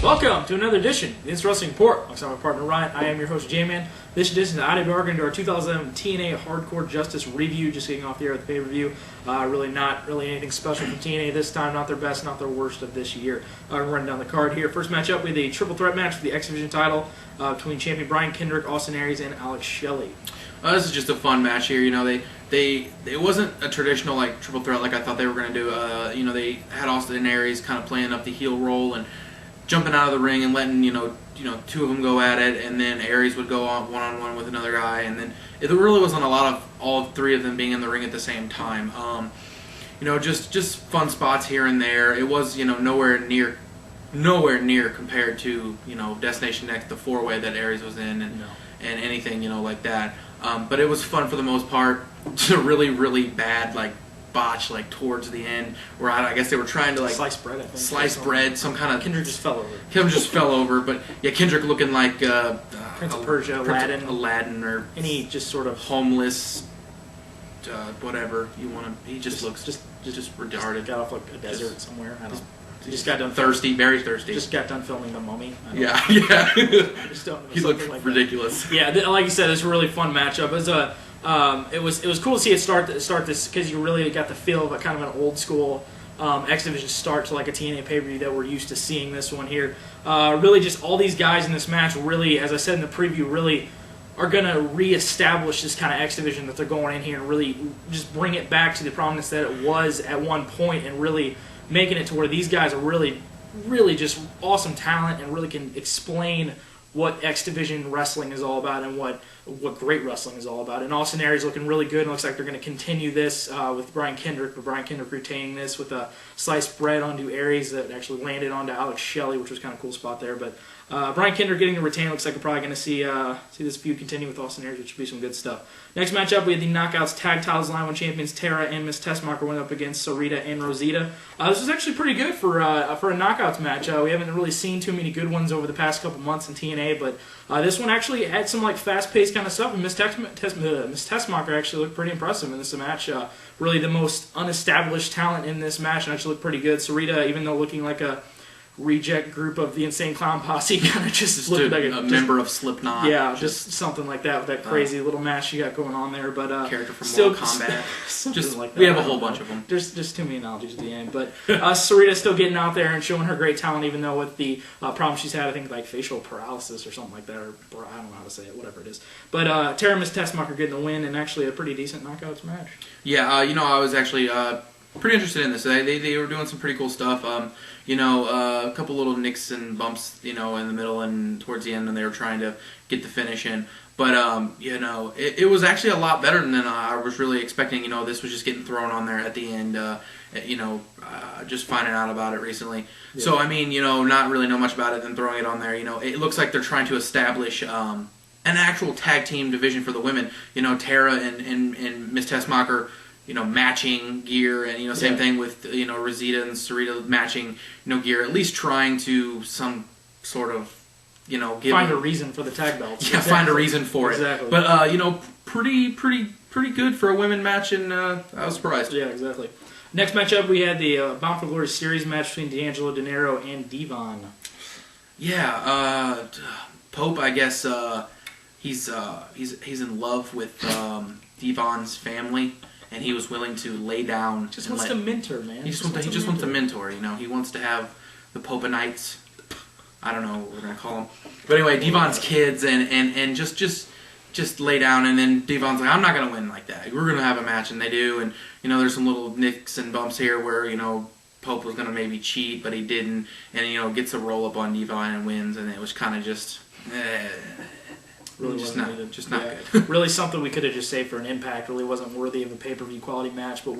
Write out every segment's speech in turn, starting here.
Welcome to another edition of the Instant Wrestling Report. Alongside my partner Ryan, I am your host J-Man. This edition of IWR going to our 2011 TNA Hardcore Justice review, just getting off the air with the pay-per-view. Not really anything special from TNA this time, not their best, not their worst of this year. We're running down the card here. First matchup, we had a triple threat match for the X Division title between champion Brian Kendrick, Austin Aries, and Alex Shelley. This is just a fun match here. It wasn't a traditional triple threat like I thought they were going to do. They had Austin and Aries kind of playing up the heel role and jumping out of the ring and letting two of them go at it, and then Aries would go on one-on-one with another guy, and then it really wasn't a lot of all three of them being in the ring at the same time. Just fun spots here and there. It was nowhere near compared to Destination X, the four-way that Aries was in, and anything like that. But it was fun for the most part. Just a really bad botch towards the end, where I guess they were trying to sliced bread. I think slice bread, some kind of Kendrick just fell over. But yeah, Kendrick looking like Prince of Persia, Aladdin, or any just sort of homeless, whatever you want to. He just looks just retarded. Got off a desert somewhere. I don't know. He just got done thirsty, very thirsty. Just got done filming The Mummy. Yeah. He looked ridiculous. Yeah, like you said, it's a really fun matchup. It was cool to see it start this, because you really got the feel of a kind of an old school X Division start to a TNA pay-per-view that we're used to seeing this one here. Really, just all these guys in this match really, as I said in the preview, really are going to reestablish this kind of X Division that they're going in here and really just bring it back to the prominence that it was at one point, and really making it to where these guys are really just awesome talent and really can explain what X Division wrestling is all about and what great wrestling is all about. And Austin Aries looking really good. It looks like they're going to continue this with Brian Kendrick, but Brian Kendrick retaining this with a sliced bread onto Aries that actually landed onto Alex Shelley, which was kind of a cool spot there. But Brian Kendrick getting the retain. Looks like we're probably going to see this feud continue with Austin Aries, which should be some good stuff. Next matchup, we had the Knockouts Tag Titles Line 1 champions Tara and Miss Tessmacher went up against Sarita and Rosita. This was actually pretty good for a Knockouts match. We haven't really seen too many good ones over the past couple months in TNA, but this one actually had some fast-paced kind of stuff, and Miss Tessmacher actually looked pretty impressive in this match. Really the most unestablished talent in this match, and actually looked pretty good. Sarita, even though looking like a reject group of the Insane Clown Posse, kind of just looked like a member of Slipknot. Yeah, just something like that with that crazy little match you got going on there. But character from Mortal Kombat. Just like that. We have a whole bunch of them. There's just too many analogies at the end. But Sarita still getting out there and showing her great talent, even though with the problem she's had, I think facial paralysis or something like that, or I don't know how to say it, whatever it is. But Tara Miss Tessmacher getting the win, and actually a pretty decent knockouts match. Yeah, I was actually pretty interested in this. They were doing some pretty cool stuff. A couple little nicks and bumps, in the middle and towards the end, and they were trying to get the finish in. But it was actually a lot better than I was really expecting. This was just getting thrown on there at the end. Just finding out about it recently. Yeah. So not really know much about it, then throwing it on there. It looks like they're trying to establish an actual tag team division for the women. Tara and Miss Tessmacher, matching gear, and same thing with Rosita and Sarita matching gear, at least trying to some sort of find a reason for the tag belts. Yeah, find a reason for it. Exactly. But pretty good for a women match, and I was surprised. Yeah, exactly. Next matchup, we had the Bound for Glory series match between D'Angelo, Dinero, and Devon. Yeah, Pope, I guess he's in love with Devon's family. And he was willing to lay down. Just wants to mentor, man. He just wants to mentor. He wants to have the Popenites. I don't know what we're gonna call them. But anyway, Devon's kids and just lay down. And then Devon's like, I'm not gonna win like that. We're gonna have a match, and they do. And there's some little nicks and bumps here where Pope was gonna maybe cheat, but he didn't. And gets a roll up on Devon and wins. And it was kind of just. Really just not good. Really something we could have just saved for an Impact. Really wasn't worthy of a pay-per-view quality match. But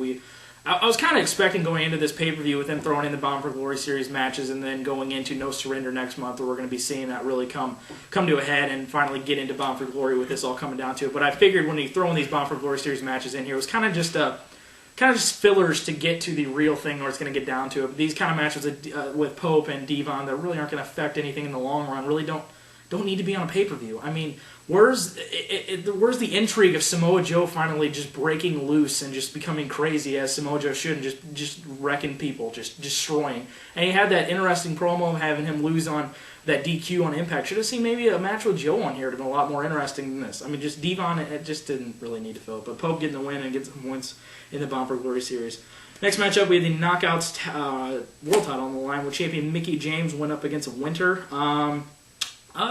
I was kind of expecting going into this pay-per-view with them throwing in the Bound for Glory series matches, and then going into No Surrender next month, where we're going to be seeing that really come to a head and finally get into Bound for Glory with this all coming down to it. But I figured when you throw in these Bound for Glory series matches in here, it was kind of just fillers to get to the real thing where it's going to get down to it. But these kind of matches with Pope and Devon that really aren't going to affect anything in the long run really don't need to be on a pay-per-view. where's the intrigue of Samoa Joe finally just breaking loose and just becoming crazy as Samoa Joe should, and just wrecking people, just destroying. And he had that interesting promo having him lose on that DQ on Impact. Should have seen maybe a match with Joe on here to be a lot more interesting than this. I mean, just Devon, it just didn't really need to fill it. But Pope getting the win and getting some points in the Bound for Glory series. Next matchup, we had the Knockouts World Title on the line, with champion Mickie James went up against Winter.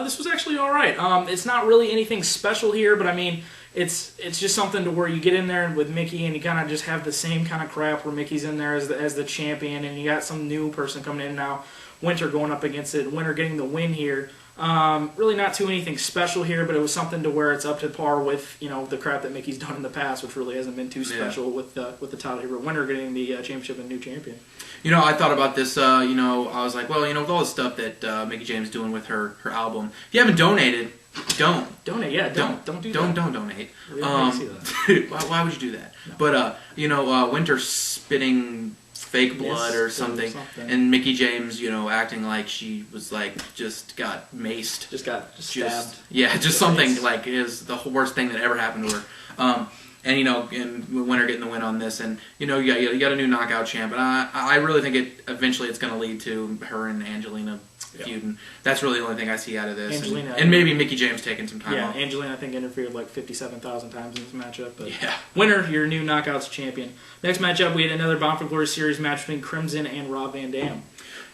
This was actually all right. It's not really anything special here, but I mean, it's just something to where you get in there with Mickie and you kind of just have the same kind of crap where Mickey's in there as the champion, and you got some new person coming in now. Winter going up against it. Winter getting the win here. Really not too anything special here, but it was something to where it's up to par with the crap that Mickey's done in the past, which really hasn't been too special with the title here. But Winter getting the championship and new champion. I thought about this. I was like, well, with all the stuff that Mickie James is doing with her album, if you haven't donated, don't donate. Yeah, don't donate. Really see that. Why would you do that? No. But Winter spitting fake blood or something, and Mickie James, acting like she was just got maced, just stabbed. Just something like is the worst thing that ever happened to her. And Winter getting the win on this, and you got a new knockout champ, and I really think eventually it's going to lead to her and Angelina feuding. That's really the only thing I see out of this, and maybe Mickie James taking some time off. Angelina I think interfered 57,000 times in this matchup, but Winter, your new knockouts champion. Next matchup, we had another Bound for Glory series match between Crimson and Rob Van Dam.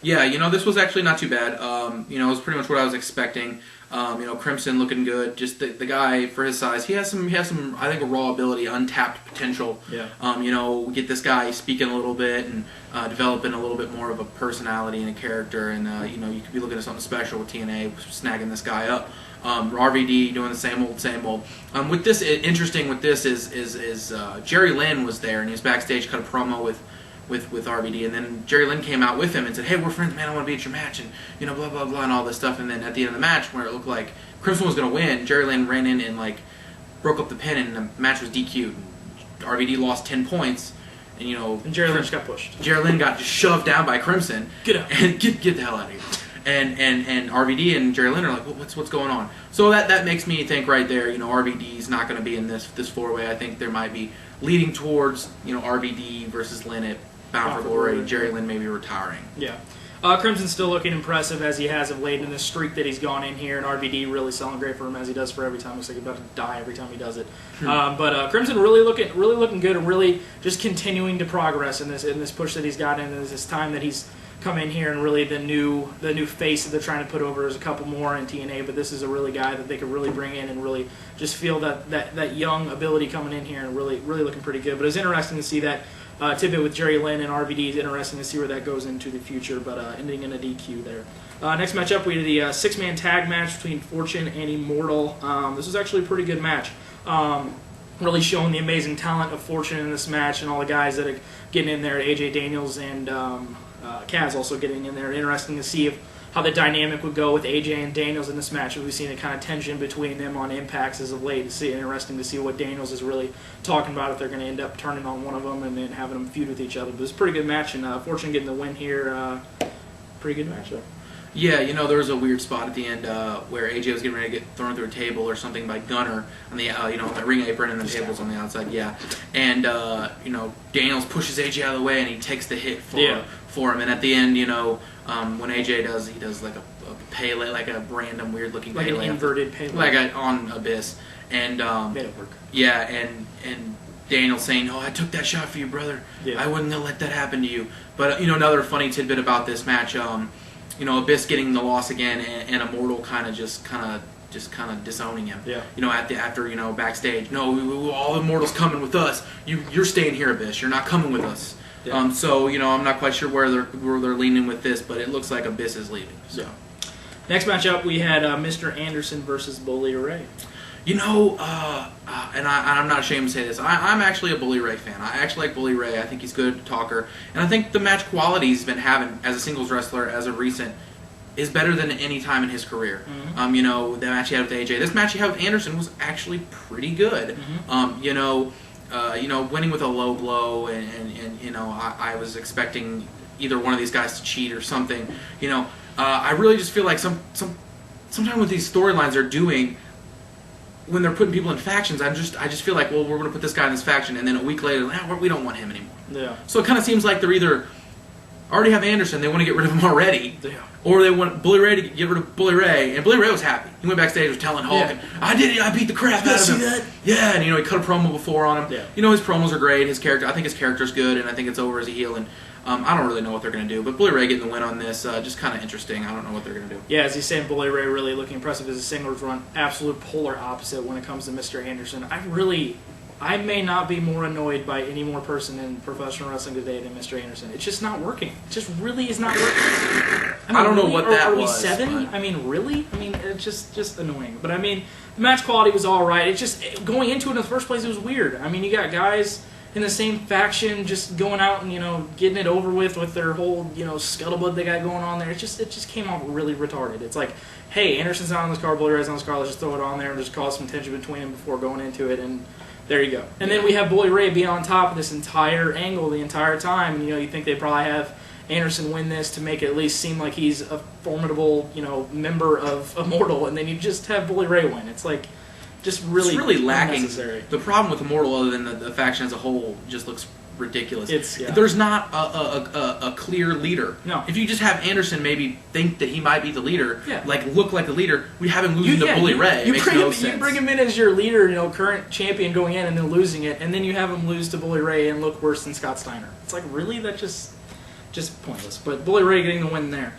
Yeah, this was actually not too bad. It was pretty much what I was expecting. Crimson looking good. Just the guy for his size, he has some I think, a raw ability, untapped potential. Yeah. Get this guy speaking a little bit and developing a little bit more of a personality and a character, and you could be looking at something special with TNA snagging this guy up. RVD doing the same old. With this, interesting with this is Jerry Lynn was there, and he was backstage, cut a promo with RVD, and then Jerry Lynn came out with him and said, "Hey, we're friends, man. I want to be at your match," and blah blah blah and all this stuff. And then at the end of the match, where it looked like Crimson was going to win, Jerry Lynn ran in and broke up the pin, and the match was DQ'd. RVD lost 10 points, and Jerry Lynn just got pushed. Jerry Lynn got just shoved down by Crimson. Get out and get the hell out of here. And RVD and Jerry Lynn are like, what's going on? So that makes me think right there, RVD's not going to be in this four-way. I think there might be leading towards RVD versus Lynn at Bound for Glory. Jerry Lynn maybe retiring. Yeah. Crimson's still looking impressive as he has of late in the streak that he's gone in here, and RVD really selling great for him as he does for every time. Looks like he's about to die every time he does it. But Crimson really looking good and really just continuing to progress in this push that he's got in this time that he's come in here, and really the new face that they're trying to put over. There's a couple more in TNA, but this is a really guy that they could really bring in and really just feel that young ability coming in here, and really looking pretty good. But it's interesting to see that tidbit with Jerry Lynn and RVD. Is interesting to see where that goes into the future, but ending in a DQ there. Next matchup, we had the 6-man tag match between Fortune and Immortal. This was actually a pretty good match. Really showing the amazing talent of Fortune in this match, and all the guys that are getting in there. AJ Daniels and Kaz also getting in there. Interesting to see how the dynamic would go with AJ and Daniels in this match. We've seen the kind of tension between them on Impacts as of late. Interesting to see what Daniels is really talking about, if they're going to end up turning on one of them and then having them feud with each other. But it's a pretty good match, and Fortune getting the win here. Pretty good match, though. Yeah, there was a weird spot at the end where AJ was getting ready to get thrown through a table or something by Gunner on the the ring apron, and the table's on the outside. Yeah, and Daniels pushes AJ out of the way, and he takes the hit for him. And at the end, when AJ does, he does like a Pele, like a random weird looking Pele, an inverted Pele, like on Abyss, and made it work. Yeah, and Daniel saying, "Oh, I took that shot for you, brother. Yeah. I wouldn't have let that happen to you." But another funny tidbit about this match. Abyss getting the loss again, and Immortal kind of disowning him. Yeah. After backstage, no, all Immortal's coming with us. You're staying here, Abyss. You're not coming with us. Yeah. I'm not quite sure where they're leaning with this, but it looks like Abyss is leaving. So. Yeah. Next matchup, we had Mr. Anderson versus Bully Ray. And I'm not ashamed to say this. I'm actually a Bully Ray fan. I actually like Bully Ray. I think he's a good talker. And I think the match quality he's been having as a singles wrestler as of recent is better than any time in his career. Mm-hmm. The match he had with AJ. This match he had with Anderson was actually pretty good. Mm-hmm. Winning with a low blow, and I was expecting either one of these guys to cheat or something. I really just feel like sometimes with these storylines they're doing, when they're putting people in factions, I just feel like, well, we're going to put this guy in this faction, and then a week later, we don't want him anymore. Yeah. So it kind of seems like they're either already have Anderson, they want to get rid of him already, Yeah. or they want Bully Ray to get rid of Bully Ray, and Bully Ray was happy. He went backstage, was telling Hulk, I did it, I beat the crap out of him. That? Yeah, and he cut a promo before on him. Yeah. His promos are great. I think his character's good, and I think it's over as a heel, and I don't really know what they're going to do, but Bully Ray getting the win on this, just kind of interesting. I don't know what they're going to do. Yeah, as he's saying, Bully Ray really looking impressive as a singles run. Absolute polar opposite when it comes to Mr. Anderson. I may not be more annoyed by any more person in professional wrestling today than Mr. Anderson. It's just not working. It just really is not working. I don't know what that was. Are we 7? But... I mean, really? I mean, it's just annoying. But I mean, the match quality was all right. It's just going into it in the first place, it was weird. I mean, you got guys in the same faction just going out and getting it over with their whole scuttlebutt they got going on there. It just came off really retarded. It's like, hey, Anderson's not on this card, Bully Ray's on this card. Let's just throw it on there and just cause some tension between them before going into it and. There you go. And then we have Bully Ray be on top of this entire angle the entire time. And, you think they probably have Anderson win this to make it at least seem like he's a formidable, member of Immortal. And then you just have Bully Ray win. It's like just really, it's really lacking. Unnecessary. The problem with Immortal, other than the faction as a whole, just looks ridiculous. Yeah. There's not a clear leader. No. If you just have Anderson maybe think that he might be the leader, yeah. look like the leader, we have him losing to Bully Ray. It makes no sense. You bring him in as your leader, current champion going in and then losing it, and then you have him lose to Bully Ray and look worse than Scott Steiner. It's like, really? That just pointless. But Bully Ray getting the win there.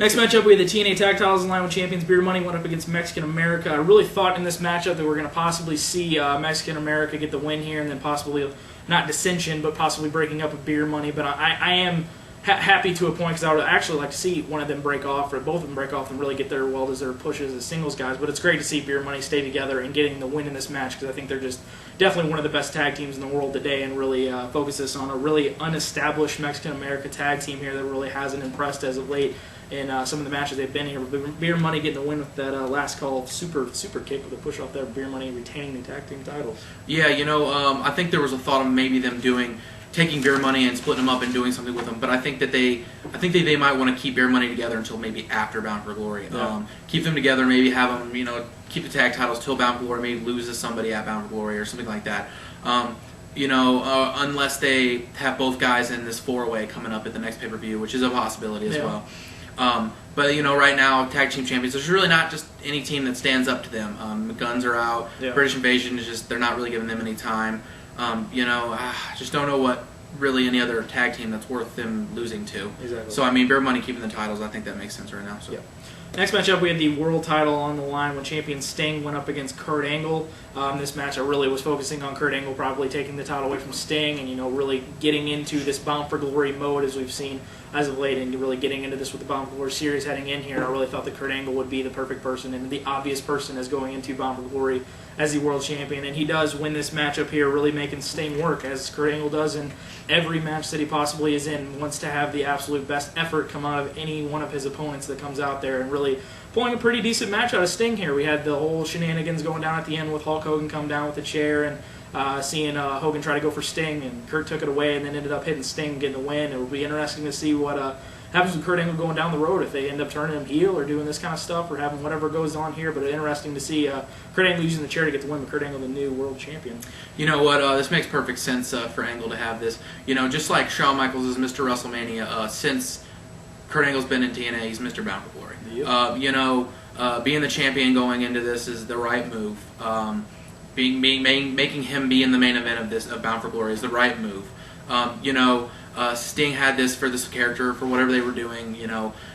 Next matchup, we had the TNA Tag Titles in line with champions Beer Money went up against Mexican America. I really thought in this matchup that we're going to possibly see Mexican America get the win here and then possibly, not dissension, but possibly breaking up with Beer Money. But I am happy to a point because I would actually like to see one of them break off or both of them break off and really get their well-deserved pushes as singles guys. But it's great to see Beer Money stay together and getting the win in this match because I think they're just definitely one of the best tag teams in the world today and really focus this on a really unestablished Mexican America tag team here that really hasn't impressed as of late in some of the matches they've been here. Beer Money getting the win with that last call super kick with a push off there. Beer Money retaining the tag team titles. Yeah, I think there was a thought of maybe them taking Beer Money and splitting them up and doing something with them. But I think that they might want to keep Beer Money together until maybe after Bound for Glory. Yeah. Keep them together, maybe have them keep the tag titles till Bound for Glory, maybe lose to somebody at Bound for Glory or something like that. Unless they have both guys in this 4-way coming up at the next pay-per-view, which is a possibility as well. But right now, tag team champions, there's really not just any team that stands up to them. The Guns are out. Yeah. British Invasion is they're not really giving them any time. I just don't know what really any other tag team that's worth them losing to. Exactly. So Beer Money keeping the titles, I think that makes sense right now. So. Yeah. Next matchup, we had the world title on the line when champion Sting went up against Kurt Angle. This match I really was focusing on Kurt Angle probably taking the title away from Sting and, really getting into this Bound for Glory mode as we've seen as of late and really getting into this with the Bound for Glory series heading in here. I really thought that Kurt Angle would be the perfect person and the obvious person as going into Bound for Glory as the world champion. And he does win this matchup here, really making Sting work as Kurt Angle does in every match that he possibly is in. Wants to have the absolute best effort come out of any one of his opponents that comes out there and really pulling a pretty decent match out of Sting here. We had the whole shenanigans going down at the end with Hulk Hogan come down with the chair and seeing Hogan try to go for Sting, and Kurt took it away and then ended up hitting Sting and getting the win. It will be interesting to see what happens with Kurt Angle going down the road, if they end up turning him heel or doing this kind of stuff or having whatever goes on here. But it's interesting to see Kurt Angle using the chair to get the win, but Kurt Angle the new world champion. You know what? This makes perfect sense for Angle to have this. Just like Shawn Michaels is Mr. WrestleMania, since Kurt Angle's been in TNA, he's Mr. Bound for Glory. Yep. Being the champion going into this is the right move. Making him be in the main event of Bound for Glory is the right move. Sting had this for this character for whatever they were doing,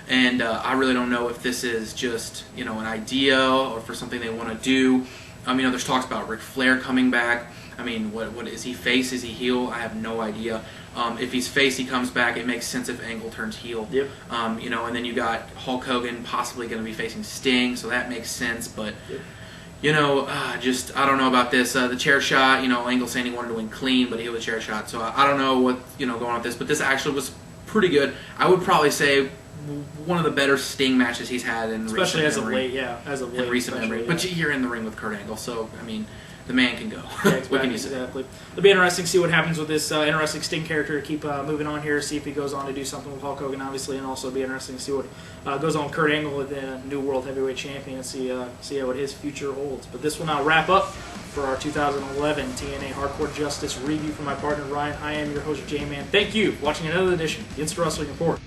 and I really don't know if this is just an idea or for something they want to do. There's talks about Ric Flair coming back. What is he face? Is he heel? I have no idea. If he's face, he comes back. It makes sense if Angle turns heel. Yep. And then you got Hulk Hogan possibly going to be facing Sting, so that makes sense. But yep. I don't know about this. The chair shot, Angle saying he wanted to win clean, but he was a chair shot. So I don't know what going on with this. But this actually was pretty good. I would probably say one of the better Sting matches he's had in especially recent as memory. Of late, yeah, as of late, in recent memory. Yeah. But you're in the ring with Kurt Angle, so the man can go. Yeah, What can you say? exactly. It'll be interesting to see what happens with this interesting Sting character. Keep moving on here, see if he goes on to do something with Hulk Hogan, obviously, and also it'll be interesting to see what goes on with Kurt Angle with the new World Heavyweight Champion and see what his future holds. But this will now wrap up for our 2011 TNA Hardcore Justice review from my partner Ryan. I am your host, J-Man. Thank you for watching another edition of the Instant Wrestling Report.